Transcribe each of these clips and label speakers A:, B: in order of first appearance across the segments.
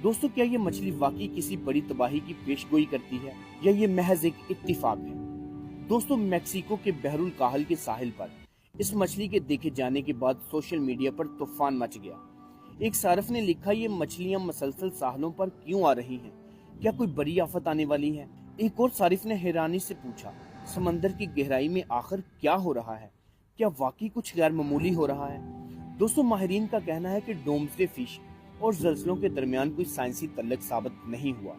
A: दोस्तों, क्या ये मछली वाकई किसी बड़ी तबाही की पेशगोई करती है या ये महज एक इत्तिफाक है? दोस्तों, मैक्सिको के बहरुल काहल के साहिल पर इस मछली के देखे जाने के बाद सोशल मीडिया पर तूफान मच गया। एक सारिफ ने लिखा, ये मछलियां मसलसल साहिलों पर क्यों आ रही हैं? क्या कोई बड़ी आफत आने वाली है? एक और सारिफ ने हैरानी से पूछा, समंदर की गहराई में आखिर क्या हो रहा है? क्या वाकई कुछ गैर मामूली हो रहा है? दोस्तों, माहिरीन का कहना है कि डोम्सडे फिश और ज़लज़लों के दरमियान कोई साइंसी तल्लक साबित नहीं हुआ,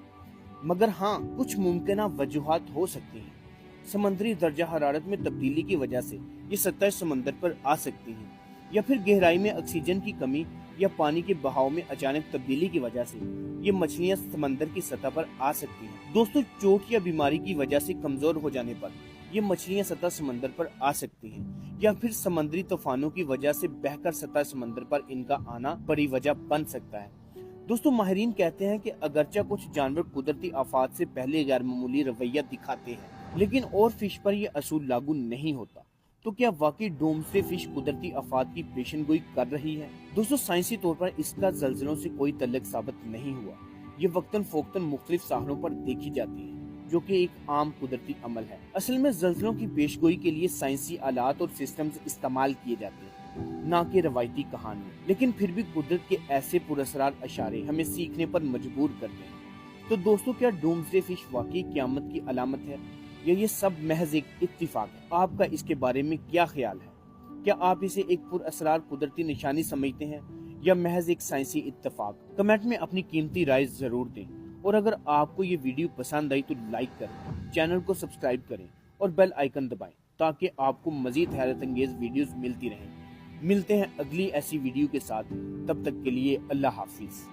A: मगर हाँ, कुछ मुमकिन वजूहात हो सकती हैं। समंदरी दर्जा हरारत में तब्दीली की वजह से ये सतह समंदर पर आ सकती है, या फिर गहराई में ऑक्सीजन की कमी या पानी के बहाव में अचानक तब्दीली की वजह से ये मछलियां समंदर की सतह पर आ सकती हैं। दोस्तों, चोट या बीमारी की वजह से कमजोर हो जाने पर ये मछलियां सतह समंदर पर आ सकती हैं, या फिर समुद्री तूफानों की वजह से बहकर सतह समंदर पर इनका आना बड़ी वजह बन सकता है। दोस्तों, माहिरीन कहते हैं कि अगरचे कुछ जानवर कुदरती आफात से पहले गैर मामूली रवैया दिखाते हैं, लेकिन ओरफिश पर यह असूल लागू नहीं होता। तो क्या वाकई डोम्सडे फिश कुदरती आफात की पेशेनगोई कर रही है? दोस्तों, साइंसी तौर पर इसका ज़लज़लों से कोई तल्लक साबित नहीं हुआ। ये वक्तन फोक्तन मुख्तलिफ साहलों पर देखी जाती है, जो कि एक आम कुदरती अमल है। असल में ज़लज़लों की पेशगोई के लिए साइंसी आलात और सिस्टम्स इस्तेमाल किए जाते हैं, ना कि रवायती कहानियां। लेकिन फिर भी कुदरत के ऐसे पुरअसरार इशारे हमें सीखने पर मजबूर करते हैं। तो दोस्तों, क्या डोम्सडे फिश वाकई क़यामत की अलामत है या ये सब महज एक इत्तिफाक है? आपका इसके बारे में क्या ख्याल है? क्या आप इसे एक पुरअसरार कुदरती निशानी समझते हैं या महज एक साइंसी इत्तिफाक? कमेंट में अपनी कीमती राय जरूर दें, और अगर आपको ये वीडियो पसंद आई तो लाइक करें, चैनल को सब्सक्राइब करें और बेल आइकन दबाएं, ताकि आपको मजीद हैरत अंगेज वीडियोस मिलती रहें। मिलते हैं अगली ऐसी वीडियो के साथ, तब तक के लिए अल्लाह हाफिज।